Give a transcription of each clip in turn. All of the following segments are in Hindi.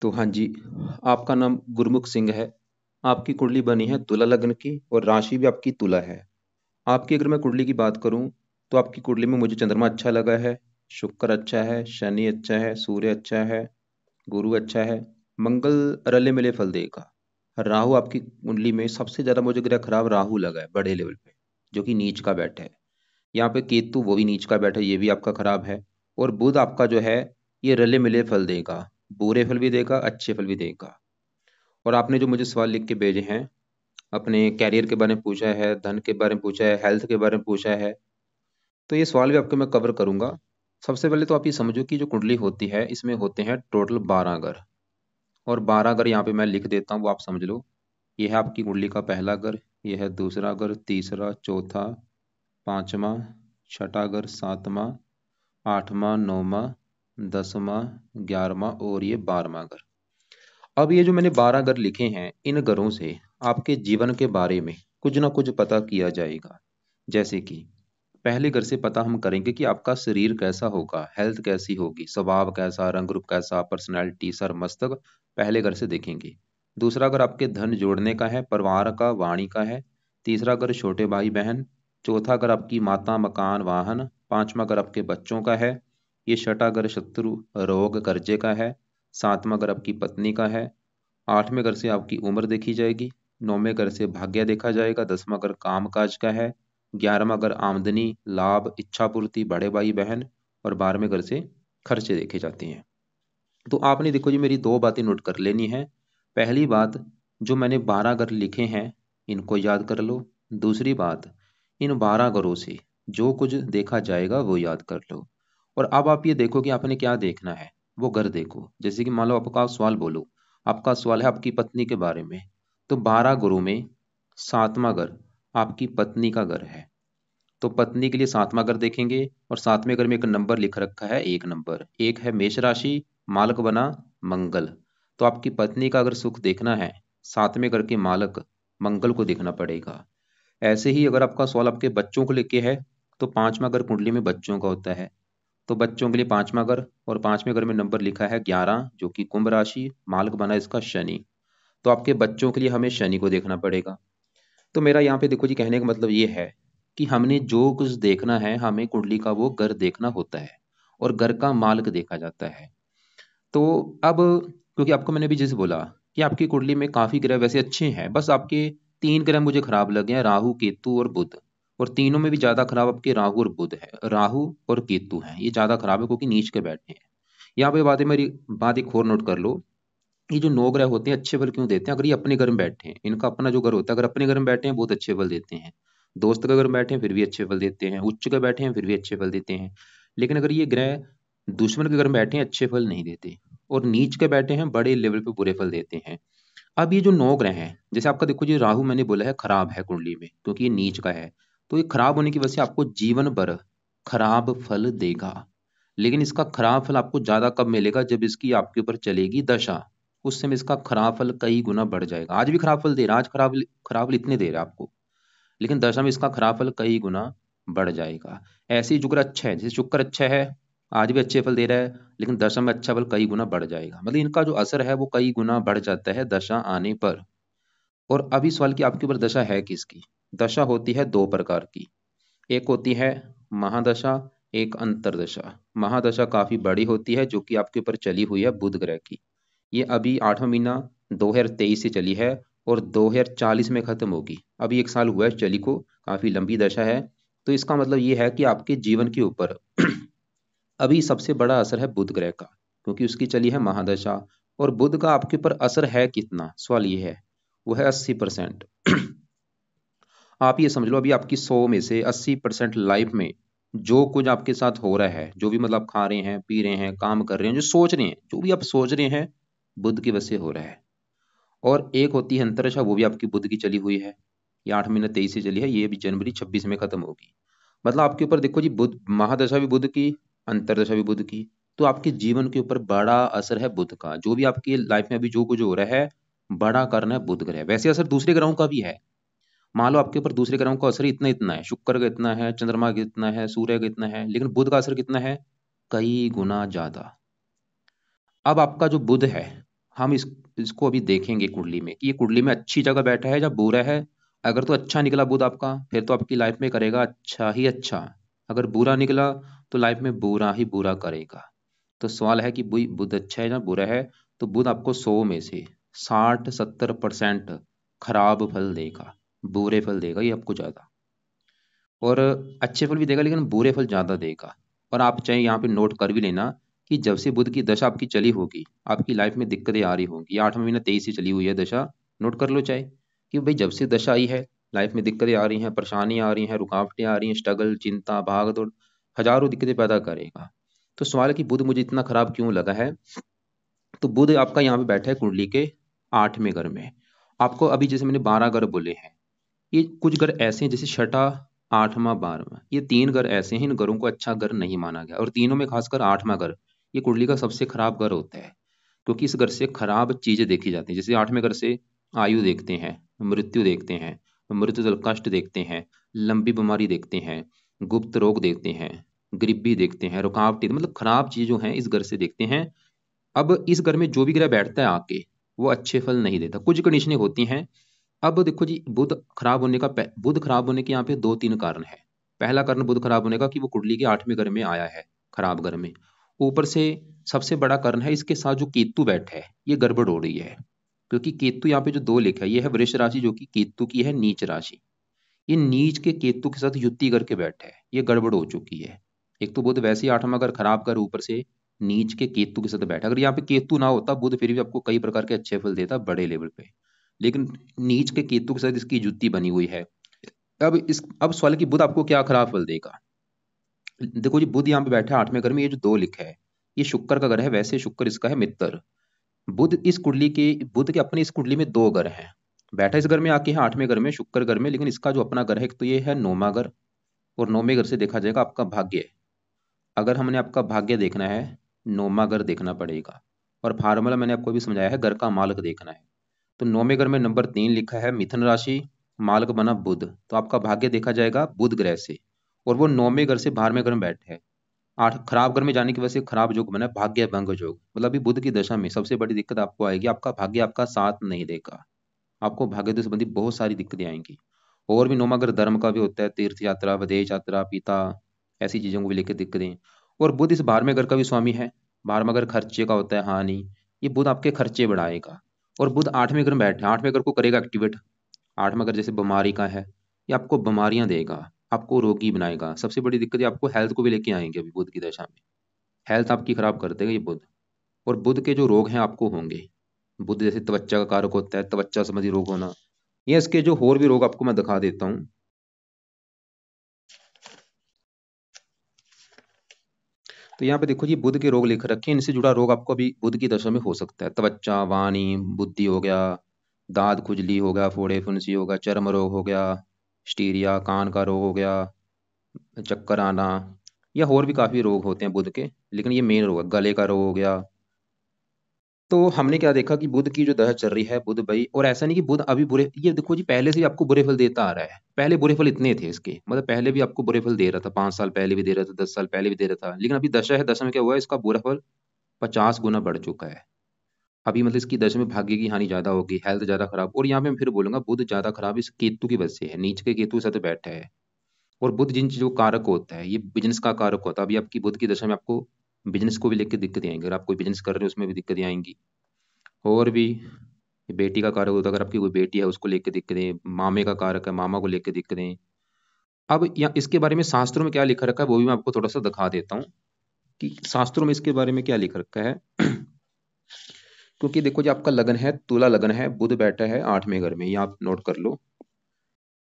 तो हाँ जी, आपका नाम गुरमुख सिंह है। आपकी कुंडली बनी है तुला लग्न की और राशि भी आपकी तुला है। आपकी अगर मैं कुंडली की बात करूं तो आपकी कुंडली में मुझे चंद्रमा अच्छा लगा है, शुक्र अच्छा है, शनि अच्छा है, सूर्य अच्छा है, गुरु अच्छा है, मंगल रले मिले फल देगा। राहु आपकी कुंडली में सबसे ज्यादा मुझे ग्रह खराब राहु लगा है बड़े लेवल पे, जो कि नीच का बैठा है। यहाँ पे केतु वो भी नीच का बैठा है, ये भी आपका खराब है। और बुध आपका जो है ये रले मिले फल देगा, बुरे फल भी देगा अच्छे फल भी देगा। और आपने जो मुझे सवाल लिख के भेजे हैं, अपने कैरियर के बारे में पूछा है, धन के बारे में पूछा है, हेल्थ के बारे में पूछा है, तो ये सवाल भी आपके मैं कवर करूंगा। सबसे पहले तो आप ये समझो कि जो कुंडली होती है इसमें होते हैं टोटल 12 घर। और 12 घर यहाँ पे मैं लिख देता हूँ, वो आप समझ लो। ये है आपकी कुंडली का पहला घर, ये है दूसरा घर, तीसरा, चौथा, पांचवा, छठा घर, सातवां, आठवां, नौवां, 10वां, 11वां और ये 12वां घर। अब ये जो मैंने 12 घर लिखे हैं, इन घरों से आपके जीवन के बारे में कुछ ना कुछ पता किया जाएगा। जैसे कि पहले घर से पता हम करेंगे कि आपका शरीर कैसा होगा, हेल्थ कैसी होगी, स्वभाव कैसा, रंग रूप कैसा, पर्सनैलिटी, सर मस्तक, पहले घर से देखेंगे। दूसरा घर आपके धन जोड़ने का है, परिवार का, वाणी का है। तीसरा घर छोटे भाई बहन। चौथा घर आपकी माता, मकान, वाहन। पांचवा घर आपके बच्चों का है। ये छठा घर शत्रु, रोग, कर्जे का है। सातवां घर आपकी पत्नी का है। आठवें घर से आपकी उम्र देखी जाएगी। नौवें घर से भाग्य देखा जाएगा। 10वां घर काम काज का है। 11वां घर आमदनी, लाभ, इच्छा पूर्ति, बड़े भाई बहन। और 12वें घर से खर्चे देखे जाते हैं। तो आपने देखो जी मेरी दो बातें नोट कर लेनी है। पहली बात, जो मैंने 12 घर लिखे हैं इनको याद कर लो। दूसरी बात, इन 12 घरों से जो कुछ देखा जाएगा वो याद कर लो। और अब आप ये देखो कि आपने क्या देखना है, वो घर देखो। जैसे कि मान लो आपका सवाल बोलो, आपका सवाल है आपकी पत्नी के बारे में। तो 12 घरों में सातवां घर आपकी पत्नी का घर है। तो पत्नी के लिए सातवां घर देखेंगे। और सातवें घर में एक नंबर लिख रखा है, एक नंबर, एक है मेष राशि, मालक बना मंगल। तो आपकी पत्नी का अगर सुख देखना है, सातवें घर के मालक मंगल को देखना पड़ेगा। ऐसे ही अगर आपका सवाल आपके बच्चों को लेके है, तो पांचवा घर कुंडली में बच्चों का होता है। तो बच्चों के लिए पांचवा घर, और पांचवें घर में नंबर लिखा है 11, जो कि कुंभ राशि, मालक बना इसका शनि। तो आपके बच्चों के लिए हमें शनि को देखना पड़ेगा। तो मेरा यहाँ पे देखो जी, कहने का मतलब ये है कि हमने जो कुछ देखना है, हमें कुंडली का वो घर देखना होता है और घर का मालिक देखा जाता है। तो अब, क्योंकि आपको मैंने भी जैसे बोला कि आपकी कुंडली में काफी ग्रह वैसे अच्छे हैं, बस आपके 3 ग्रह मुझे खराब लगे हैं, राहु, केतु और बुध। और तीनों में भी ज्यादा खराब आपके राहु और बुध है, राहु और केतु हैं, ये ज्यादा खराब है क्योंकि नीच के बैठे हैं। यहाँ पे बात है, मेरी बात एक और नोट कर लो। ये जो 9 ग्रह होते हैं अच्छे फल क्यों देते हैं? अगर ये अपने घर में बैठे हैं, इनका अपना जो घर होता है, अगर अपने घर में बैठे हैं बहुत अच्छे फल देते हैं। दोस्त के घर में बैठे हैं फिर भी अच्छे फल देते हैं, उच्च के बैठे हैं फिर भी अच्छे फल देते हैं। लेकिन अगर ये ग्रह दुश्मन के घर में बैठे हैं, अच्छे फल नहीं देते। और नीच के बैठे हैं, बड़े लेवल पे बुरे फल देते हैं। अब ये जो 9 ग्रह हैं, जैसे आपका देखो जी, राहु मैंने बोला है खराब है कुंडली में क्योंकि ये नीच का है। तो ये खराब होने की वजह से आपको जीवन भर खराब फल देगा। लेकिन इसका खराब फल आपको ज्यादा कब मिलेगा? जब इसकी आपके ऊपर चलेगी दशा, उस समय इसका खराब फल कई गुना बढ़ जाएगा। आज भी खराब फल दे रहा है, आज खराब फल इतने दे रहा है आपको, लेकिन दशा में इसका खराब फल कई गुना बढ़ जाएगा। ऐसे ही शुक्र अच्छा है, जैसे शुक्र अच्छा है, आज भी अच्छे फल दे रहा है, लेकिन दशा में अच्छा फल कई गुना बढ़ जाएगा। मतलब इनका जो असर है वो कई गुना बढ़ जाता है दशा आने पर। और अभी सवाल की आपके ऊपर दशा है किसकी? दशा होती है दो प्रकार की। एक होती है महादशा, एक अंतरदशा। महादशा काफी बड़ी होती है, जो कि आपके ऊपर चली हुई है बुध ग्रह की। ये अभी 8वां महीना 2023 से चली है और 2040 में खत्म होगी। अभी 1 साल हुआ है चली को, काफी लंबी दशा है। तो इसका मतलब ये है कि आपके जीवन के ऊपर अभी सबसे बड़ा असर है बुध ग्रह का, क्योंकि उसकी चली है महादशा। और बुध का आपके ऊपर असर है कितना, सवाल ये है। वो है 80%। आप ये समझ लो, अभी आपकी 100 में से 80% लाइफ में जो कुछ आपके साथ हो रहा है, जो भी मतलब खा रहे हैं, पी रहे हैं, काम कर रहे हैं, जो सोच रहे हैं, जो भी आप सोच रहे हैं, बुध की वजह से हो रहा है। और एक होती है अंतरिक्ष, वो भी आपकी बुध की चली हुई है। ये 8 महीना 23 से चली है, ये भी जनवरी 26 में खत्म होगी। मतलब आपके ऊपर देखो जी, बुध महादशा भी बुध की, अंतरदशा भी बुध की। तो आपके जीवन के ऊपर बड़ा असर है बुध का। जो भी आपकी लाइफ में अभी जो कुछ हो रहा है, बड़ा कारण है बुध ग्रह। वैसे असर दूसरे ग्रहों का भी है। मान लो आपके ऊपर दूसरे ग्रहों का असर इतना इतना है, शुक्र का इतना है, चंद्रमा का इतना है, सूर्य का इतना है, लेकिन बुध का असर कितना है? कई गुना ज्यादा। अब आपका जो बुध है, हम इसको अभी देखेंगे कुंडली में कि ये कुंडली में अच्छी जगह बैठा है या बुरा है। अगर तो अच्छा निकला बुध आपका, फिर तो आपकी लाइफ में करेगा अच्छा ही अच्छा। अगर बुरा निकला तो लाइफ में बुरा ही बुरा करेगा। तो सवाल है कि बुध अच्छा है या बुरा है। तो बुध आपको 100 में से 60-70% खराब फल देगा, बुरे फल देगा ये आपको ज्यादा। और अच्छे फल भी देगा लेकिन बुरे फल ज्यादा देगा। और आप चाहे यहाँ पे नोट कर भी लेना कि जब से बुध की दशा आपकी चली होगी, आपकी लाइफ में दिक्कतें आ रही होंगी। 8वां महीना 23 से चली हुई है दशा। नोट कर लो चाहे कि भाई जब से दशा आई है, लाइफ में दिक्कतें आ रही हैं, परेशानियां आ रही हैं, रुकावटें आ रही हैं, स्ट्रगल, चिंता, भाग दौड़, हजारों दिक्कतें पैदा करेगा। तो सवाल है कि बुध मुझे इतना खराब क्यों लगा है। तो बुध आपका यहाँ पे बैठा है कुंडली के 8वें घर में। आपको अभी जैसे मैंने 12 घर बोले हैं, ये कुछ घर ऐसे हैं जैसे छठा, 8वां, 12वां, ये 3 घर ऐसे हैं, इन घरों को अच्छा घर नहीं माना गया। और तीनों में खासकर 8वां घर ये कुंडली का सबसे खराब घर होता है। क्योंकि इस घर से खराब चीजें देखी जाती हैं। जैसे 8वें घर से आयु देखते हैं, मृत्यु देखते हैं, मृत्यु जल कष्ट देखते हैं, लंबी बीमारी देखते हैं, गुप्त रोग देखते हैं, गरीबी देखते हैं, रुकावटें, मतलब खराब चीज जो है इस घर से देखते हैं। अब इस घर में जो भी ग्रह बैठता है आके, वो अच्छे फल नहीं देता, कुछ कंडीशनें होती हैं। अब देखो जी, बुध खराब होने के यहाँ पे 2-3 कारण है। पहला कारण बुध खराब होने का कि वो कुंडली के 8वें घर में आया है, खराब घर में। ऊपर से सबसे बड़ा कारण है इसके साथ जो केतु बैठा है, ये गड़बड़ हो रही है। क्योंकि केतु यहाँ पे जो 2 लिखा है, ये है वृष राशि जो कि केतु की है नीच राशि। ये नीच के केतु के साथ युति करके बैठा है, ये गड़बड़ हो चुकी है। एक तो बुध वैसे ही 8वां घर खराब कर, ऊपर से नीच के केतु के साथ बैठा। अगर यहाँ पे केतु ना होता, बुध फिर भी आपको कई प्रकार के अच्छे फल देता बड़े लेवल पे। लेकिन नीच के केतु के साथ इसकी युति बनी हुई है। अब सवाल है कि बुध आपको क्या खराब फल देगा। देखो जी, बुध यहाँ पे बैठा है 8वें घर में, ये जो 2 लिखा है, ये शुक्र का घर है। वैसे शुक्र इसका है मित्र। बुध के अपने इस कुंडली में 2 घर हैं। बैठा इस घर में आके है 8वें घर में, शुक्र घर में, लेकिन इसका जो अपना घर है, एक तो ये है 9वां घर। और 9वें घर से देखा जाएगा आपका भाग्य। अगर हमने आपका भाग्य देखना है, 9वां घर देखना पड़ेगा। और फार्मूला मैंने आपको भी समझाया है, घर का मालक देखना है। तो 9वें घर में नंबर 3 लिखा है मिथुन राशि, मालक बना बुध, तो आपका भाग्य देखा जाएगा बुध ग्रह से। और वो 9वें घर से 12वें घर में बैठे हैं। आठ खराब घर में जाने की वजह से खराब योग बना है, भाग्य भंग योग। मतलब अभी बुध की दशा में सबसे बड़ी दिक्कत आपको आएगी, आपका भाग्य आपका साथ नहीं देगा। आपको भाग्य से संबंधित बहुत सारी दिक्कतें आएंगी। और भी 9वां घर धर्म का भी होता है, तीर्थ यात्रा, विदेश यात्रा, पिता, ऐसी चीजों को भी लेकर दिक्कतें। और बुध इस 12वें घर का भी स्वामी है। 12वां घर खर्चे का होता है, हानि। ये बुध आपके खर्चे बढ़ाएगा। और बुध 8वें घर में बैठे, 8वें घर को करेगा एक्टिवेट। 8वां घर जैसे बीमारी का है, ये आपको बीमारियां देगा, आपको रोगी बनाएगा। सबसे बड़ी दिक्कत ये आपको हेल्थ को भी लेके आएंगे अभी बुध की दशा में। हेल्थ आपकी खराब कर देगा ये बुध। और बुध के जो रोग हैं आपको होंगे। बुध जैसे त्वचा का कारक होता है, त्वचा संबंधी रोग होना। ये इसके जो और भी रोग आपको मैं दिखा देता हूँ। तो यहाँ पे देखो जी, बुध के रोग लिख रखे हैं, इनसे जुड़ा रोग आपको अभी बुध की दशा में हो सकता है। त्वचा, वाणी, बुद्धि हो गया, दांत खुजली हो गया, फोड़े फुंसी हो गया, चर्म रोग हो गया, स्टीरिया, कान का रोग हो गया, चक्कर आना, या और भी काफी रोग होते हैं बुध के। लेकिन ये मेन रोग है, गले का रोग हो गया। तो हमने क्या देखा कि बुध की जो दशा चल रही है, बुध भाई, और ऐसा नहीं कि बुध अभी बुरे, ये देखो जी पहले से ही आपको बुरे फल देता आ रहा है। पहले बुरे फल इतने थे इसके, मतलब पहले भी आपको बुरे फल दे रहा था, 5 साल पहले भी दे रहा था, 10 साल पहले भी दे रहा था। लेकिन अभी दशा है, दशा में क्या हुआ है, इसका बुरा फल 50 गुना बढ़ चुका है। अभी मतलब इसकी दशा में भाग्य की हानि ज्यादा होगी, हेल्थ ज्यादा खराब। और यहाँ पे मैं फिर बोलूंगा, बुध ज्यादा खराब इस केतु की वजह से है, नीच के केतु के साथ बैठा है। और बुध जिन चीजों का कारक होता है, ये बिजनेस का कारक होता है। अभी आपकी बुध की दशा में आपको बिजनेस को भी लेकर दिक्कतें आएंगी। अगर आप कोई बिजनेस कर रहे हो उसमें भी दिक्कतें आएंगी। और भी बेटी का कारक होता है, अगर आपकी कोई बेटी है उसको लेकर दिक्कतें, मामे का कारक है, मामा को लेकर दिक्कतें। अब या इसके बारे में शास्त्रों में क्या लिखा रखा है, वो भी मैं आपको थोड़ा सा दिखा देता हूँ कि शास्त्रों में इसके बारे में क्या लिख रखा है। क्योंकि देखो जी, आपका लगन है, तुला लगन है, बुध बैठा है 8वें घर में, ये आप नोट कर लो।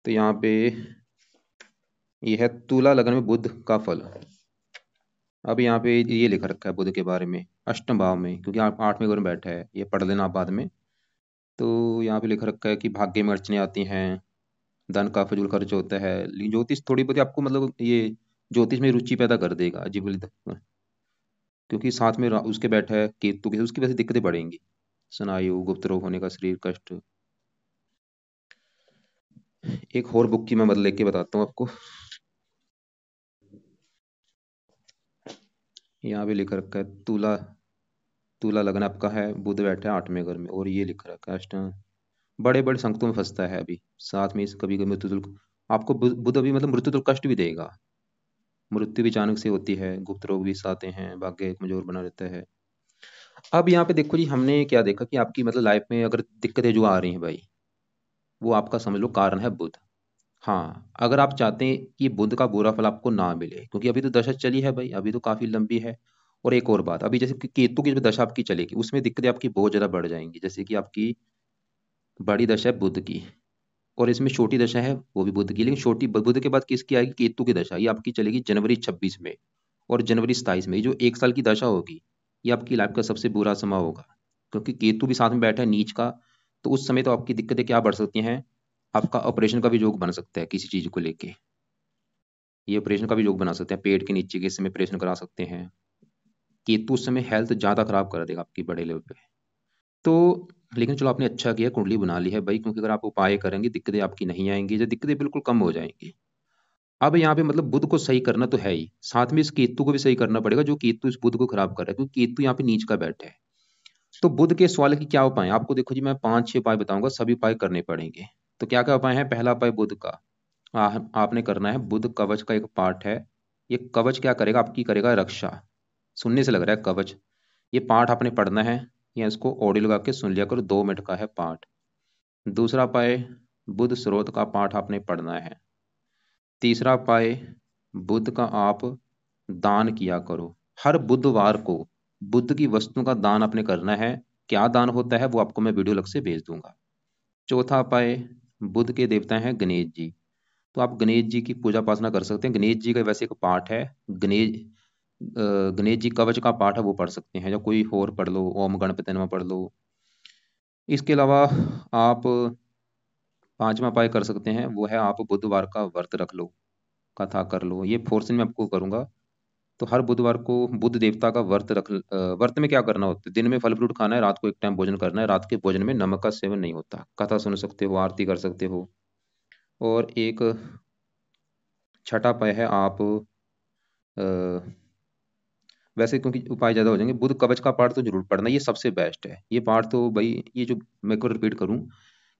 तो यहाँ पे ये है तुला लगन में बुध का फल। अब यहाँ पे ये लिख रखा है बुध के बारे में अष्टम भाव में, क्योंकि आप 8वें घर में बैठा है, ये पढ़ लेना आप बाद में। तो यहाँ पे लिख रखा है कि भाग्य में अड़चने आती हैं, धन का फजूल खर्च होता है। लेकिन ज्योतिष थोड़ी बहुत आपको, मतलब ये ज्योतिष में रुचि पैदा कर देगा अजीब क्योंकि साथ में उसके बैठा है केतु के, उसकी वजह से दिक्कतें बढ़ेंगी। स्नायु, गुप्त रोग होने का, शरीर कष्ट। एक और बुक की मैं मदद लेके बताता हूँ आपको। यहाँ पे लिख रखा है तुला तुला लगन आपका है, बुध बैठा है 8वें घर में और ये लिख रखा है अष्टम, बड़े बड़े संकटों में फंसता है अभी। साथ में इस कभी कभी मृत्यु तुल, आपको बुध अभी मतलब मृत्यु तुल कष्ट भी देगा। मृत्यु भी अचानक से होती है, गुप्त रोग भी आते हैं, भाग्य कमजोर बना रहता है। अब यहाँ पे देखो जी, हमने क्या देखा कि आपकी मतलब लाइफ में अगर दिक्कतें जो आ रही हैं भाई, वो आपका समझ लो कारण है बुध। हाँ, अगर आप चाहते हैं कि बुध का बुरा फल आपको ना मिले, क्योंकि अभी तो दशा चली है भाई, अभी तो काफी लंबी है। और एक और बात, अभी जैसे कि केतु की जो दशा आपकी चलेगी उसमें दिक्कतें आपकी बहुत ज्यादा बढ़ जाएंगी। जैसे कि आपकी बड़ी दशा है बुध की, और इसमें छोटी दशा है वो भी बुध की, लेकिन छोटी बुध के बाद किसकी आएगी, केतु की दशा। ये आपकी चलेगी जनवरी 26 में और जनवरी 27 में। ये जो 1 साल की दशा होगी, ये आपकी लाइफ का सबसे बुरा समय होगा, क्योंकि केतु भी साथ में बैठा है नीच का। तो उस समय तो आपकी दिक्कतें क्या बढ़ सकती हैं, आपका ऑपरेशन का भी योग बन सकता है किसी चीज को लेके। ये ऑपरेशन का भी योग बना सकते हैं, पेट के नीचे के इस समय ऑपरेशन करा सकते हैं। केतु उस समय हेल्थ ज्यादा खराब कर देगा आपकी बड़े लेवल पे। तो लेकिन चलो आपने अच्छा किया, कुंडली बना ली है भाई, क्योंकि अगर आप उपाय करेंगे दिक्कतें आपकी नहीं आएंगी, जो दिक्कतें बिल्कुल कम हो जाएंगी। अब यहाँ पे मतलब बुध को सही करना तो है ही, साथ में इस केतु को भी सही करना पड़ेगा, जो केतु इस बुध को खराब कर रहा है, क्योंकि केतु यहाँ पे नीच का बैठा है। तो बुध के सवाल की क्या उपाय है, आपको देखो जी मैं 5-6 उपाय बताऊंगा, सभी उपाय करने पड़ेंगे। तो क्या क्या उपाय है, पहला उपाय बुध का, आपने करना है बुध कवच का एक पाठ है। ये कवच क्या करेगा, आपकी करेगा रक्षा। सुनने से लग रहा है कवच, ये पाठ आपने पढ़ना है, या इसको ऑडियो लगा के सुन लिया करो, 2 मिनट का है पाठ। दूसरा उपाय, बुध स्रोत का पाठ आपने पढ़ना है। तीसरा उपाय, बुध का आप दान किया करो हर बुधवार को। बुध की वस्तु का दान आपने करना है। क्या दान होता है वो आपको मैं वीडियो लग से भेज दूंगा। चौथा उपाय, बुध के देवता हैं गणेश जी, तो आप गणेश जी की पूजा उपासना कर सकते हैं। गणेश जी का वैसे एक पाठ है, गणेश जी कवच का पाठ है, वो पढ़ सकते हैं, या कोई और पढ़ लो, ओम गणपति नमः पढ़ लो। इसके अलावा आप पांचवा उपाय कर सकते हैं, वो है आप बुधवार का व्रत रख लो, कथा कर लो। ये फोर्स में आपको करूंगा। तो हर बुधवार को बुध देवता का व्रत में क्या करना होता है, दिन में फल फ्रूट खाना है, रात को एक टाइम भोजन करना है, रात के भोजन में नमक का सेवन नहीं होता, कथा सुन सकते हो, आरती कर सकते हो। और एक छठा उपाय है, आप अ, वैसे क्योंकि उपाय ज्यादा हो जाएंगे, बुध कवच का पाठ तो जरूर पढ़ना, ये सबसे बेस्ट है ये पाठ। तो भाई ये जो मैं को रिपीट करूं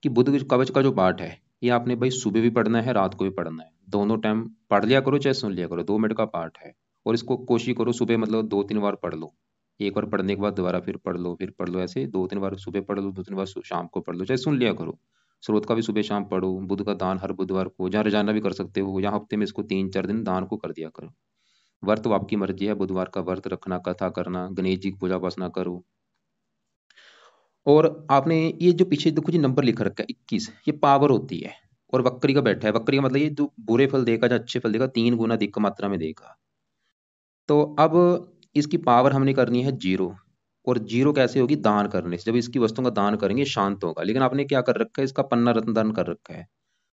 कि बुध कवच का जो पाठ है, ये आपने भाई सुबह भी पढ़ना है, रात को भी पढ़ना है, दोनों टाइम पढ़ लिया करो चाहे सुन लिया करो, 2 मिनट का पाठ है। और इसको कोशिश करो सुबह मतलब 2-3 बार पढ़ लो, एक बार पढ़ने के बाद दोबारा फिर पढ़ लो, फिर पढ़ लो, ऐसे 2-3 बार सुबह पढ़ लो, 2-3 बार शाम को पढ़ लो, चाहे सुन लिया करो। स्रोत का भी सुबह शाम पढ़ो, बुध का दान हर बुधवार को, जहाँ रोजाना भी कर सकते हो, यहाँ हफ्ते में इसको 3-4 दिन दान को कर दिया करो। व्रत तो आपकी मर्जी है, बुधवार का व्रत रखना, कथा करना, गणेश जी की पूजा उपासना करो। और आपने ये जो पीछे देखो जी नंबर लिख रखा है 21, ये पावर होती है। और वक्री का बैठा है, वक्री का मतलब ये जो बुरे फल देगा जो अच्छे फल देगा, 3 गुना अधिक मात्रा में देगा। तो अब इसकी पावर हमने करनी है 0। और 0 कैसे होगी, दान करने से। जब इसकी वस्तुओं का दान करेंगे शांत होगा। लेकिन आपने क्या कर रखा है, इसका पन्ना रत्न दान कर रखा है।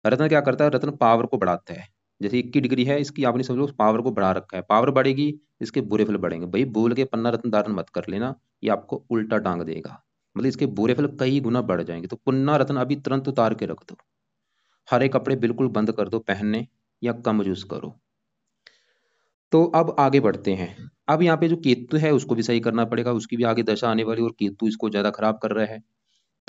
रत्न क्या करता है, रत्न पावर को बढ़ाता है। जैसे 21 डिग्री है इसकी, आपने समझ लो पावर को बढ़ा रखा है, पावर बढ़ेगी, इसके बुरे फल बढ़ेंगे। भाई बोल के पन्ना रत्न धारण मत कर लेना, ये आपको उल्टा टांग देगा, मतलब इसके बुरे फल कई गुना बढ़ जाएंगे। तो पुन्ना रत्न अभी तुरंत उतार के रख दो, हरे कपड़े बिल्कुल बंद कर दो पहनने, या कम यूज करो। तो अब आगे बढ़ते हैं। अब यहाँ पे जो केतु है उसको भी सही करना पड़ेगा, उसकी भी आगे दशा आने वाली, और केतु इसको ज्यादा खराब कर रहा है।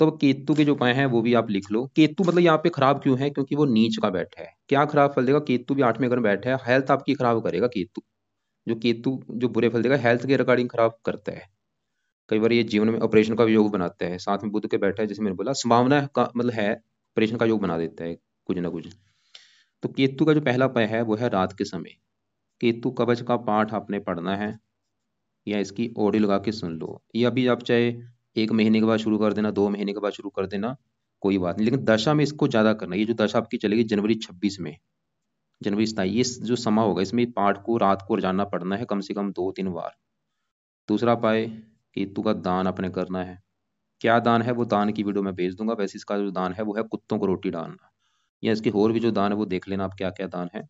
तो अब केतु के जो उपाय हैं वो भी आप लिख लो। केतु मतलब यहाँ पे खराब क्यों है, क्योंकि वो नीच का बैठा है। क्या खराब फल देगा, केतु भी 8वें घर में बैठा है, हेल्थ आपकी खराब करेगा केतु। जो केतु जो बुरे फल देगा हेल्थ के रिगार्डिंग खराब करता है। कई बार ये जीवन में ऑपरेशन का भी योग बनाता है, साथ में बुध के बैठा है, जैसे मैंने बोला संभावना का मतलब है ऑपरेशन का योग बना देता है कुछ ना कुछ। तो केतु का जो पहला उपाय है वो है रात के समय केतु कवच का पाठ आपने पढ़ना है, या इसकी ऑडियो लगा के सुन लो। ये अभी आप चाहे 1 महीने के बाद शुरू कर देना, 2 महीने के बाद शुरू कर देना, कोई बात नहीं, लेकिन दशा में इसको ज्यादा करना। ये जो दशा आपकी चलेगी जनवरी 26 में, जनवरी 27, ये जो समय होगा इसमें पाठ को रात को रोजाना पढ़ना है, कम से कम 2-3 बार। दूसरा उपाय, केतु का दान आपने करना है। क्या दान है, वो दान की वीडियो मैं भेज दूंगा। वैसे इसका जो दान है वो है कुत्तों को रोटी डालना, या इसके और भी जो दान है वो देख लेना आप क्या क्या दान है,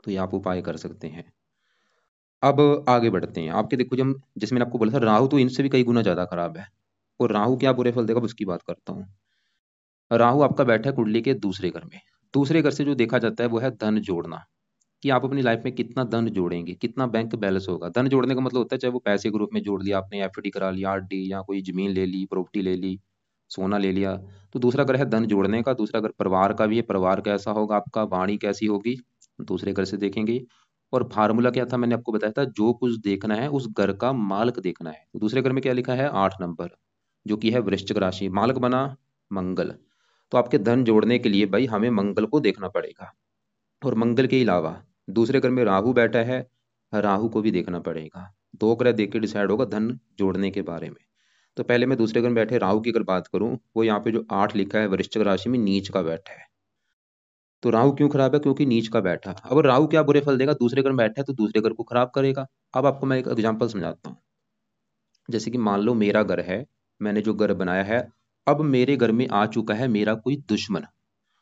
तो ये आप उपाय कर सकते हैं। अब आगे बढ़ते हैं। आपके देखो जब जैसे मैंने आपको बोला था, राहु तो इनसे भी कई गुना ज्यादा खराब है। और राहु क्या बुरे फल देगा उसकी बात करता हूँ। राहु आपका बैठा है कुंडली के दूसरे घर में। दूसरे घर से जो देखा जाता है वो है धन जोड़ना। कि आप अपनी लाइफ में कितना धन जोड़ेंगे, कितना बैंक बैलेंस होगा। धन जोड़ने का मतलब होता है चाहे वो पैसे के रूप में जोड़ लिया आपने, एफडी करा लिया, आरडी, या कोई जमीन ले ली, प्रॉपर्टी ले ली, सोना ले लिया। तो दूसरा घर है धन जोड़ने का। दूसरा घर परिवार का भी है, परिवार कैसा होगा आपका, वाणी कैसी होगी, दूसरे घर से देखेंगे। और फार्मूला क्या था, मैंने आपको बताया था, जो कुछ देखना है उस घर का मालक देखना है। तो दूसरे घर में क्या लिखा है, 8 नंबर, जो कि है वृश्चिक राशि। मालक बना मंगल। तो आपके धन जोड़ने के लिए भाई हमें मंगल को देखना पड़ेगा। और मंगल के अलावा दूसरे घर में राहु बैठा है, राहु को भी देखना पड़ेगा। दो ग्रह देख के डिसाइड होगा धन जोड़ने के बारे में। तो पहले मैं दूसरे घर में बैठे राहु की अगर बात करूं, वो यहाँ पे जो 8 लिखा है वृश्चिक राशि में नीच का बैठा है। तो राहु क्यों खराब है, क्योंकि नीच का बैठा। अब राहु क्या बुरे फल देगा, दूसरे घर में बैठा है तो दूसरे घर को खराब करेगा। अब आपको मैं एक एग्जांपल समझाता हूँ। जैसे कि मान लो मेरा घर है, मैंने जो घर बनाया है, अब मेरे घर में आ चुका है मेरा कोई दुश्मन।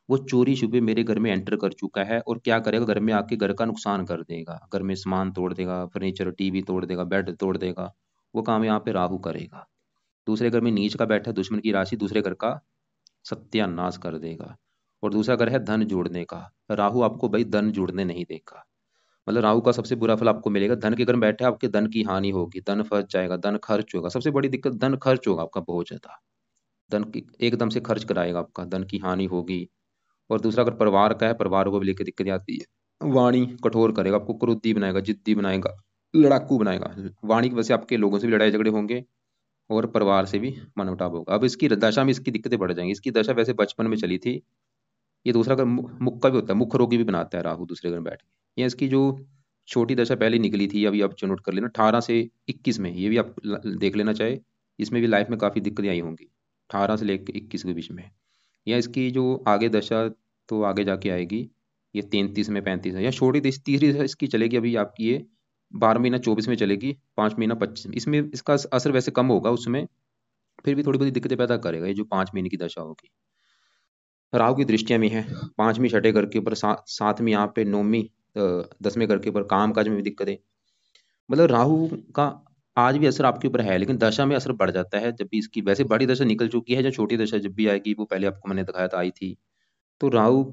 वो चोरी छुपे मेरे घर में एंटर कर चुका है और क्या करेगा, घर में आके घर का नुकसान कर देगा, घर में सामान तोड़ देगा, फर्नीचर टीवी तोड़ देगा, बेड तोड़ देगा। वो काम यहाँ पे राहु करेगा। दूसरे घर में नीच का बैठा दुश्मन की राशि दूसरे घर का सत्यानाश कर देगा। और दूसरा घर है धन जोड़ने का। राहु आपको भाई धन जोड़ने नहीं देगा। मतलब राहु का सबसे बुरा फल आपको मिलेगा, धन के घर में बैठे आपके धन की हानि होगी, धन फंस जाएगा, धन खर्च होगा। सबसे बड़ी दिक्कत धन खर्च होगा आपका बहुत ज्यादा। धन की एकदम से खर्च कराएगा आपका, धन की हानि होगी। और दूसरा अगर परिवार का है, परिवार को भी लेकर दिक्कत आती है। वाणी कठोर करेगा आपको, क्रोधी बनाएगा, जिद्दी बनाएगा, लड़ाकू बनाएगा। वाणी की वजह से आपके लोगों से भी लड़ाई झगड़े होंगे और परिवार से भी मनमुटाव होगा। अब इसकी दशा में इसकी दिक्कतें बढ़ जाएंगी। इसकी दशा वैसे बचपन में चली थी। ये दूसरा अगर मुख का भी होता है, मुख रोगी भी बनाता है राहु दूसरे घर में बैठ के। या इसकी जो छोटी दशा पहले निकली थी, अभी आप जो नोट कर लेना 18 से 21 में, ये भी आप देख लेना चाहे। इसमें भी लाइफ में काफ़ी दिक्कतें आई होंगी 18 से लेकर 21 के बीच में। या इसकी जो आगे दशा तो आगे जाके आएगी, ये 33 में 35 है। या छोटी तीसरी दशा इसकी चलेगी अभी आपकी, ये 12 महीना 24 में चलेगी, 5 महीना 25 में। इसमें इसका असर वैसे कम होगा उसमें, फिर भी थोड़ी बहुत दिक्कतें पैदा करेगा ये जो 5 महीने की दशा होगी। राहु की दृष्टियां भी हैं, 5वीं छठे घर के ऊपर, 7वीं यहाँ पे, 9वीं 10वें घर के ऊपर, काम काज में भी दिक्कतें। मतलब राहु का आज भी असर आपके ऊपर है, लेकिन दशा में असर बढ़ जाता है जब भी इसकी वैसे बड़ी दशा निकल चुकी है। जो छोटी दशा जब भी आएगी, वो पहले आपको मैंने दिखाया था आई थी। तो राहु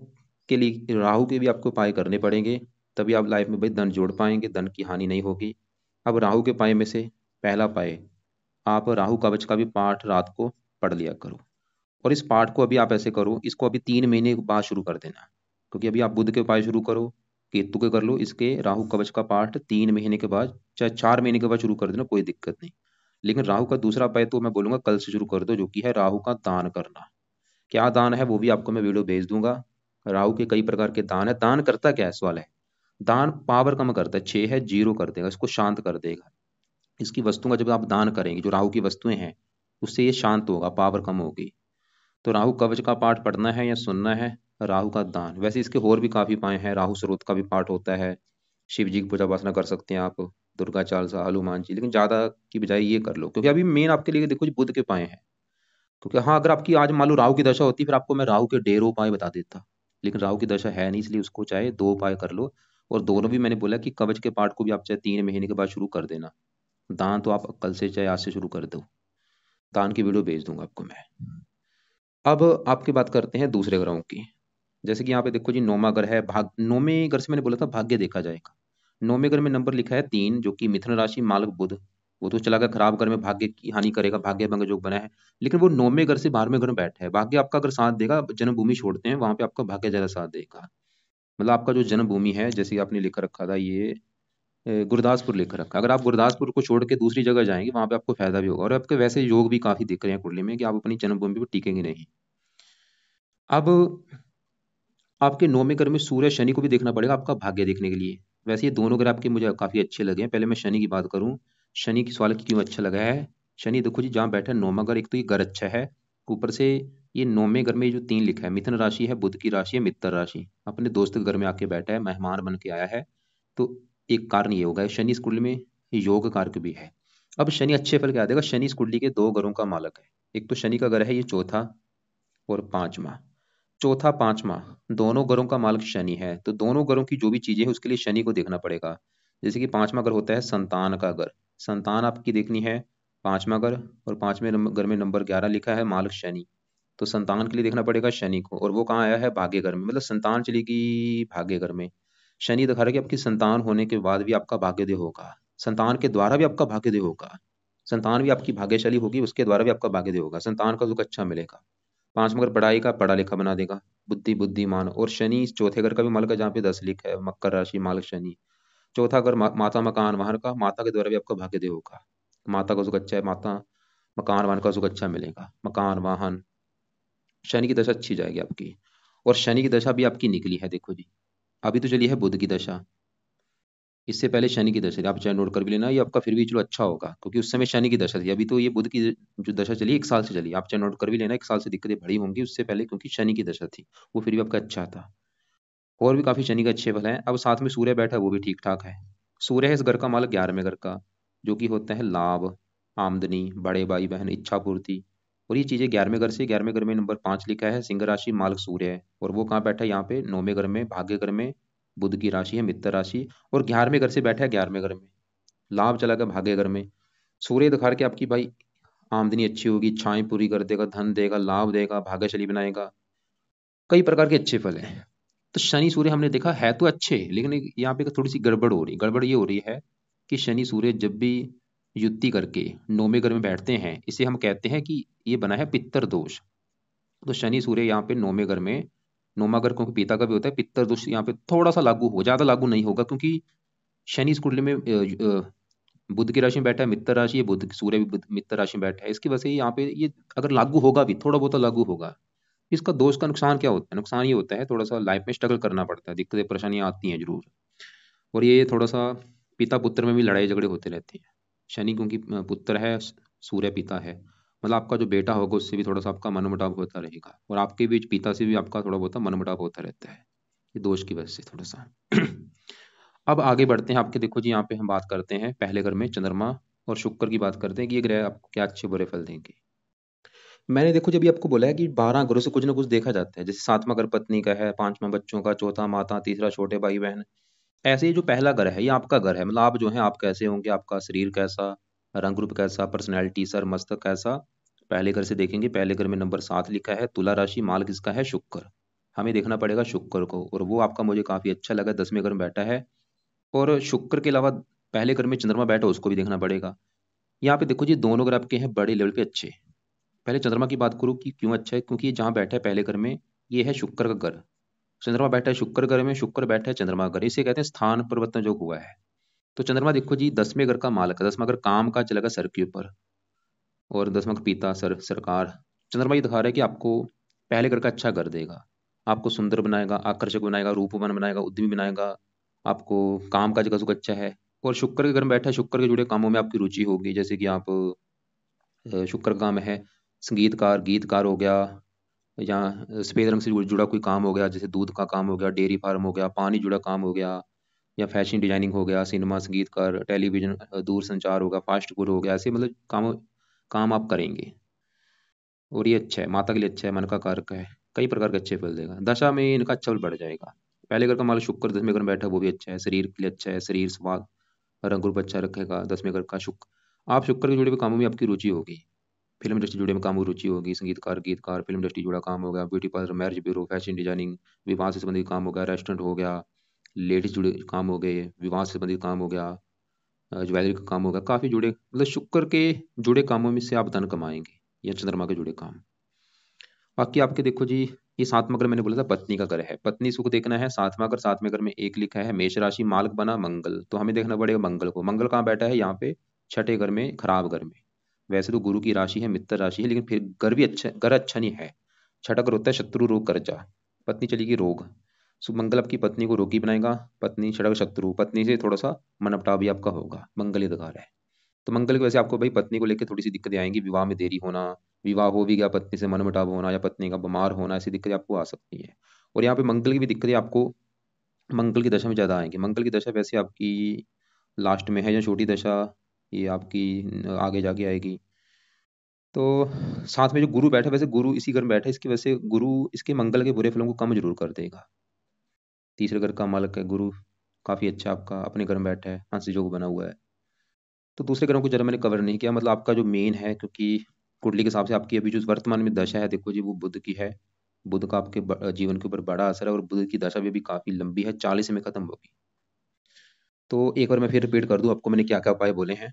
के लिए, राहु के भी आपको उपाय करने पड़ेंगे, तभी आप लाइफ में भाई धन जोड़ पाएंगे, धन की हानि नहीं होगी। अब राहु के उपाय में से पहला उपाय, आप राहु कवच का भी पाठ रात को पढ़ लिया करो। और इस पाठ को अभी आप ऐसे करो, इसको अभी 3 महीने के बाद शुरू कर देना। क्योंकि अभी आप बुध के उपाय शुरू करो, केतु के कर लो, इसके राहु कवच का पाठ 3 महीने के बाद, चाहे 4 महीने के बाद शुरू कर देना, कोई दिक्कत नहीं। लेकिन राहु का दूसरा उपाय तो मैं बोलूंगा कल से शुरू कर दो, जो कि है राहु का दान करना। क्या दान है वो भी आपको मैं वीडियो भेज दूंगा। राहु के कई प्रकार के दान है। दान करता क्या है, सवाल है। दान पावर कम करता है, 6 है, जीरो कर देगा, इसको शांत कर देगा। इसकी वस्तुओं का जब आप दान करेंगे, जो राहु की वस्तुएं हैं, उससे ये शांत होगा, पावर कम होगी। तो राहु कवच का पाठ पढ़ना है या सुनना है, राहु का दान। वैसे इसके और भी काफी उपाय हैं, राहु स्रोत का भी पाठ होता है, शिव जी की पूजा उपासना कर सकते हैं आप, दुर्गा चालीसा, हनुमान जी। लेकिन ज्यादा की बजाय ये कर लो, क्योंकि अभी मेन आपके लिए देखो जी बुध के उपाय हैं। क्योंकि हाँ, अगर आपकी आज मान लो राहु की दशा होती, फिर आपको मैं राहु के ढेरों उपाय बता देता। लेकिन राहु की दशा है नहीं, इसलिए उसको चाहे 2 उपाय कर लो। और दोनों भी मैंने बोला कि कवच के पाठ को भी आप चाहे 3 महीने के बाद शुरू कर देना। दान तो आप कल से चाहे आज से शुरू कर दो। दान की वीडियो भेज दूंगा आपको मैं। अब आपकी बात करते हैं दूसरे ग्रहों की। जैसे कि यहाँ पे देखो जी, नौवां घर है भाग, नौवें घर से मैंने बोला था भाग्य देखा जाएगा। नौवें घर में नंबर लिखा है 3, जो कि मिथुन राशि, मालक बुध। वो तो चला गया खराब घर में, भाग्य की हानि करेगा, भाग्य भंग योग बना है। लेकिन वो नौवें घर से 12वें घर में बैठा है। भाग्य आपका अगर साथ देगा, जन्मभूमि छोड़ते हैं वहां पे आपका भाग्य ज्यादा साथ देगा। मतलब आपका जो जन्मभूमि है, जैसे कि आपने लिख रखा था ये गुरदासपुर लिख रखा, अगर आप गुरदासपुर को छोड़ के दूसरी जगह जाएंगे, वहां पे आपको फायदा भी होगा। और आपके वैसे योग भी काफी दिख रहे हैं कुंडली में कि आप अपनी जन्मभूमि पर टिकेंगे नहीं। अब आपके 9वें घर में सूर्य, शनि को भी देखना पड़ेगा आपका भाग्य देखने के लिए। वैसे ये दोनों ग्रह आपके मुझे काफी अच्छे लगे हैं। पहले मैं शनि की बात करूं, शनि की सवाल क्यों अच्छा लगा है। शनि देखो जी, जहाँ बैठा है 9वां घर, एक तो ये घर अच्छा है, ऊपर से ये 9वें घर में जो 3 लिखा है, मिथुन राशि है, बुध की राशि है, मित्र राशि, अपने दोस्त के घर में आके बैठा है, मेहमान बन के आया है। तो एक कारण ये होगा, शनि इस कुंडली में योग कारक भी है। अब शनि अच्छे फल क्या देगा, शनि इस कुंडली के 2 घरों का मालक है। एक तो शनि का घर है ये चौथा और पांचवा। चौथा पांचवा दोनों घरों का मालिक शनि है, तो दोनों घरों की जो भी चीजें हैं उसके लिए शनि को देखना पड़ेगा। जैसे कि पांचवा घर होता है संतान का घर, संतान आपकी देखनी है, पांचवा घर। और घर में नंबर 11 लिखा है, मालिक शनि। तो संतान के लिए देखना पड़ेगा शनि को, और वो कहाँ आया है, भाग्य घर में। मतलब संतान चलेगी भाग्य घर में। शनि दिखा रहा है कि आपकी संतान होने के बाद भी आपका भाग्योदय होगा, संतान के द्वारा भी आपका भाग्योदय होगा, संतान भी आपकी भाग्यशाली होगी, उसके द्वारा भी आपका भाग्योदय होगा, संतान का सुख अच्छा मिलेगा। पांच मगर पढ़ाई का पढ़ा लिखा बना देगा, बुद्धि बुद्धिमान। और शनि चौथे घर का भी मालिक है, जहाँ पे 10 लिखा है, मकर राशि मालिक शनि। चौथा घर माता मकान वाहन का, माता के द्वारा भी आपका भाग्योदय होगा, माता का सुख अच्छा है, माता मकान वाहन का सुख अच्छा मिलेगा, मकान वाहन। शनि की दशा अच्छी जाएगी आपकी। और शनि की दशा भी आपकी निकली है, देखो जी, अभी तो चली है बुध की दशा, इससे पहले शनि की दशा थी, आप चाहे नोट कर भी लेना, ये आपका फिर भी चलो अच्छा होगा, क्योंकि उस समय शनि की दशा थी। अभी तो ये बुध की जो दशा चली 1 साल से चली, आप चाहे नोट कर भी लेना, 1 साल से दिक्कतें बड़ी होंगी, उससे पहले क्योंकि शनि की दशा थी, वो फिर भी आपका अच्छा था। और भी काफी शनि के अच्छे फल हैं। अब साथ में सूर्य बैठा है, वो भी ठीक ठाक है। सूर्य है इस घर का मालिक 11वें घर का, जो कि होता है लाभ, आमदनी, बड़े भाई बहन, इच्छा पूर्ति। और ये चीजें 11वें घर से, 11वें घर में नंबर 5 लिखा है, सिंह राशि मालिक सूर्य है, और वो कहाँ बैठा है, यहाँ पे 9वें घर में, भाग्य घर में, बुध की राशि है, मित्र राशि। और 11वें घर से बैठा है, 11वें घर में, लाभ चला गया भाग्य घर में। सूर्य दिखा के आपकी भाई आमदनी अच्छी होगी, इच्छाएं पूरी कर देगा, धन देगा, लाभ देगा, भाग्यशाली बनाएगा, कई प्रकार के अच्छे फल हैं। तो शनि सूर्य हमने देखा है तो अच्छे, लेकिन यहाँ पे थोड़ी सी गड़बड़ हो रही, गड़बड़ ये हो रही है कि शनि सूर्य जब भी युति करके 9वें घर में बैठते हैं, इसे हम कहते हैं कि ये बना है पित्तर दोष। तो शनि सूर्य यहाँ पे 9वें घर में, 9वां घर क्योंकि पिता का भी होता है, पित्तर दोष यहाँ पे थोड़ा सा लागू हो, ज्यादा लागू नहीं होगा, क्योंकि शनि इस कुंडली में बुध की राशि में बैठा है, मित्र राशि है, बुध सूर्य भी मित्र राशि में बैठा है, इसकी वजह से यहाँ पे ये अगर लागू होगा भी, थोड़ा बहुत लागू होगा। इसका दोष का नुकसान क्या होता है, नुकसान ये होता है थोड़ा सा लाइफ में स्ट्रगल करना पड़ता है, दिक्कतें परेशानियां आती हैं जरूर। और ये थोड़ा सा पिता पुत्र में भी लड़ाई झगड़े होते रहते हैं। शनि क्योंकि पुत्र है, सूर्य पिता है, मतलब आपका जो बेटा होगा उससे भी थोड़ा सा आपका मनमुटाव होता रहेगा, और आपके बीच पिता से भी आपका थोड़ा बहुत मनमुटाव होता रहता है, ये दोष की वजह से थोड़ा सा। अब आगे बढ़ते हैं आपके, देखो जी यहाँ पे हम बात करते हैं पहले घर में चंद्रमा और शुक्र की बात करते हैं कि ये ग्रह आपको क्या अच्छे बुरे फल देंगे। मैंने देखो जब भी आपको बोला है कि 12 घरों से कुछ ना कुछ देखा जाता है, जैसे 7वां घर पत्नी का है, 5वां बच्चों का, चौथा माता, तीसरा छोटे भाई बहन। ऐसे ही जो पहला घर है ये आपका घर है, मतलब आप जो है आप कैसे होंगे, आपका शरीर कैसा, रंग रूप कैसा, पर्सनैलिटी, सर मस्तक कैसा, पहले घर से देखेंगे। पहले घर में नंबर 7 लिखा है, तुला राशि, माल किसका है, शुक्र। हमें देखना पड़ेगा शुक्र को, और वो आपका मुझे काफी अच्छा लगा, 10वें घर में बैठा है। और शुक्र के अलावा पहले घर में चंद्रमा बैठा, उसको भी देखना पड़ेगा। यहाँ पे देखो जी दोनों ग्रह आपके हैं बड़े लेवल पे अच्छे। पहले चंद्रमा की बात करूँ कि क्यों अच्छा है, क्योंकि ये जहाँ बैठा है पहले घर में, ये है शुक्र का घर। चंद्रमा बैठा है शुक्र घर में, शुक्र बैठा है चंद्रमा का घर, इसे कहते हैं स्थान परिवर्तन जो हुआ है। तो चंद्रमा देखो जी 10वें घर का मालक है, 10वां घर काम का चलेगा सर के ऊपर, और 10वां घर पिता सरकार। चंद्रमा ये दिखा रहा है कि आपको पहले घर का अच्छा घर देगा, आपको सुंदर बनाएगा, आकर्षक बनाएगा, रूपवान बनाएगा, उद्यमी बनाएगा, आपको काम काज का सुख अच्छा है। और शुक्र के घर में बैठा है, शुक्र के जुड़े कामों में आपकी रुचि होगी, जैसे कि आप शुक्र का काम है संगीतकार, गीतकार हो गया, या सफेद रंग से जुड़ा कोई काम हो गया, जैसे दूध का काम हो गया, डेयरी फार्म हो गया, पानी जुड़ा काम हो गया, या फैशन डिजाइनिंग हो गया, सिनेमा, संगीतकार, टेलीविजन, दूर संचार होगा, फास्ट फूड हो गया, ऐसे मतलब काम आप करेंगे। और ये अच्छा है, माता के लिए अच्छा है, मन का कारक है, कई प्रकार के अच्छे फल देगा। दशा में इनका अच्छा फल बढ़ जाएगा। पहले घर का मालिक शुक्र 10वें घर में बैठा है, वो भी अच्छा है, शरीर के लिए अच्छा है, शरीर स्वाद, रंग रूप अच्छा रखेगा। 10वें घर का शुक्र, आप शुक्र के जुड़े हुए कामों में आपकी रुचि होगी, फिल्म इंडस्ट्री जुड़े में काम में रुचि होगी, संगीतकार, गीतकार, फिल्म इंडस्ट्री जुड़ा काम हो गया, beauty parlour, marriage bureau, fashion designing, विवाह से संबंधित काम हो गया, रेस्टोरेंट हो गया, लेडीज जुड़े काम हो गए, विवाह से संबंधित काम हो गया, ज्वेलरी का काम हो गया, काफी जुड़े, मतलब शुक्र के जुड़े कामों में से आप धन कमाएंगे, या चंद्रमा के जुड़े काम। बाकी आपके देखो जी, ये 7वां घर मैंने बोला था पत्नी का घर है, पत्नी सुख देखना है। 7वां घर, 7वें घर में एक लिखा है मेष राशि, मालक बना मंगल, तो हमें देखना पड़ेगा मंगल को। मंगल कहाँ बैठा है, यहाँ पे छठे घर में, खराब घर में। वैसे तो गुरु की राशि है, मित्र राशि है, लेकिन फिर घर भी अच्छा, घर अच्छा नहीं है। छठा घर होता है शत्रु, रोग, कर्जा। पत्नी चलेगी रोग, मंगल आपकी पत्नी को रोगी बनाएगा, पत्नी छठा शत्रु, पत्नी से थोड़ा सा मनमुटाव भी आपका होगा, मंगल ही दिखा रहा है। तो मंगल की वजह से आपको भाई पत्नी को लेकर थोड़ी सी दिक्कतें आएंगी, विवाह में देरी होना, विवाह हो भी गया पत्नी से मनमुटाव होना, या पत्नी का बीमार होना, ऐसी दिक्कतें आपको आ सकती है। और यहाँ पे मंगल की भी दिक्कतें आपको मंगल की दशा में ज्यादा आएंगी। मंगल की दशा वैसे आपकी लास्ट में है, या छोटी दशा, ये आपकी आगे जाके आएगी। तो साथ में जो गुरु बैठा है, वैसे गुरु इसी घर में बैठा है, इसकी वजह से गुरु इसके मंगल के बुरे फलों को कम जरूर कर देगा। तीसरे घर का मालक है गुरु, काफी अच्छा आपका अपने घर में बैठा है, हंस योग बना हुआ है। तो दूसरे ग्रहों को जरा मैंने कवर नहीं किया, मतलब आपका जो मेन है, क्योंकि कुंडली के हिसाब से आपकी अभी जो वर्तमान में दशा है देखो जी, वो बुध की है। बुध का आपके जीवन के ऊपर बड़ा असर है और बुध की दशा भी काफी लंबी है, 40 में खत्म होगी। तो एक बार मैं फिर रिपीट कर दूं आपको मैंने क्या क्या उपाय बोले हैं,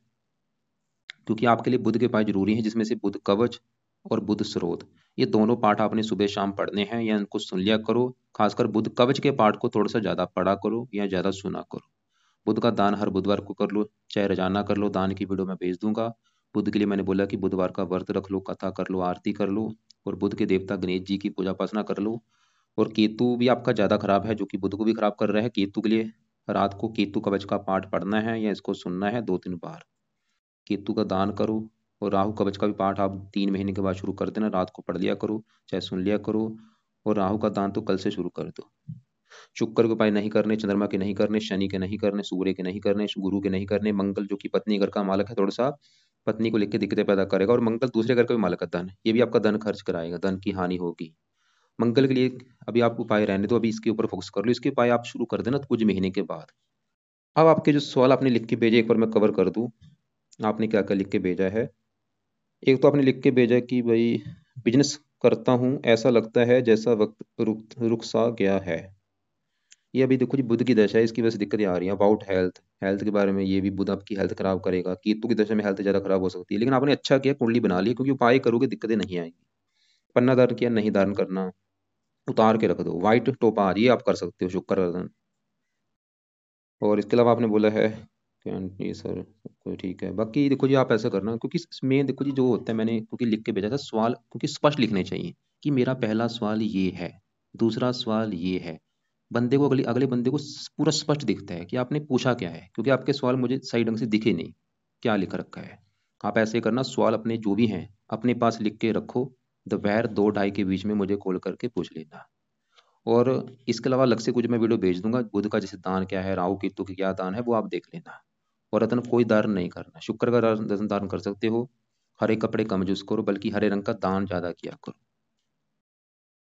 क्योंकि आपके लिए बुध के उपाय जरूरी हैं, जिसमें से बुध कवच और बुध स्रोत, ये दोनों पाठ आपने सुबह शाम पढ़ने हैं या इनको सुन लिया करो। खासकर बुध कवच के पाठ को थोड़ा सा ज्यादा पढ़ा करो या ज्यादा सुना करो। बुध का दान हर बुधवार को कर लो, चाहे रोजाना कर लो, दान की वीडियो मैं भेज दूंगा। बुध के लिए मैंने बोला कि बुधवार का व्रत रख लो, कथा कर लो, आरती कर लो, और बुध के देवता गणेश जी की पूजा उपासना कर लो। और केतु भी आपका ज्यादा खराब है, जो कि बुध को भी खराब कर रहा है। केतु के लिए रात को केतु कवच का पाठ पढ़ना है या इसको सुनना है 2-3 बार। केतु का दान करो। और राहु कवच का भी पाठ आप 3 महीने के बाद शुरू कर देना, रात को पढ़ लिया करो, चाहे सुन लिया करो। और राहु का दान तो कल से शुरू कर दो। शुक्र के उपाय नहीं करने, चंद्रमा के नहीं करने, शनि के नहीं करने, सूर्य के नहीं करने, गुरु के नहीं करने। मंगल जो कि पत्नी घर का मालक है, थोड़ा सा पत्नी को लेकर दिक्कतें पैदा करेगा। और मंगल दूसरे घर का भी मालक है धन, ये भी आपका धन खर्च कराएगा, धन की हानि होगी। मंगल के लिए अभी आप उपाय रहने दो, अभी इसके ऊपर फोकस कर लो। इसके उपाय आप शुरू कर देना कुछ महीने के बाद। अब आपके जो सवाल आपने लिख के भेजे, एक बार मैं कवर कर दूं। आपने क्या क्या लिख के भेजा है। एक तो आपने लिख के भेजा कि भाई बिजनेस करता हूँ, ऐसा लगता है जैसा वक्त रुक रुक सा गया है। ये अभी देखो जी बुध की दशा है, इसकी वजह से दिक्कतें आ रही हैं। अबाउट हेल्थ, हेल्थ के बारे में, ये भी बुध आपकी हेल्थ खराब करेगा। केतु की दशा में हेल्थ ज्यादा खराब हो सकती है, लेकिन आपने अच्छा किया कुंडली बना ली, क्योंकि उपाय करोगे दिक्कतें नहीं आएंगी। पन्ना धारण किया, नहीं धारण करना, उतार के रख दो। व्हाइट टोपा आ रही है, आप कर सकते हो शुक्र। और इसके अलावा आपने बोला है कि सर कोई ठीक है। बाकी देखो जी आप ऐसा करना, क्योंकि इसमें देखो जी जो होता है, मैंने क्योंकि लिख के भेजा था सवाल, क्योंकि स्पष्ट लिखने चाहिए कि मेरा पहला सवाल ये है, दूसरा सवाल ये है। बंदे को अगले अगले बंदे को पूरा स्पष्ट दिखता है कि आपने पूछा क्या है, क्योंकि आपके सवाल मुझे सही ढंग से दिखे नहीं क्या लिख रखा है। आप ऐसे करना, सवाल अपने जो भी हैं अपने पास लिख के रखो, दोपहर 2-2:30 के बीच में मुझे कॉल करके पूछ लेना। और इसके अलावा अलग से कुछ मैं वीडियो भेज दूंगा, बुध का जैसे दान क्या है, राहु केतु की क्या दान है, वो आप देख लेना। और रत्न कोई दान नहीं करना, शुक्र का रत्न दान कर सकते हो। हरे कपड़े कम यूज करो, बल्कि हरे रंग का दान ज्यादा किया करो।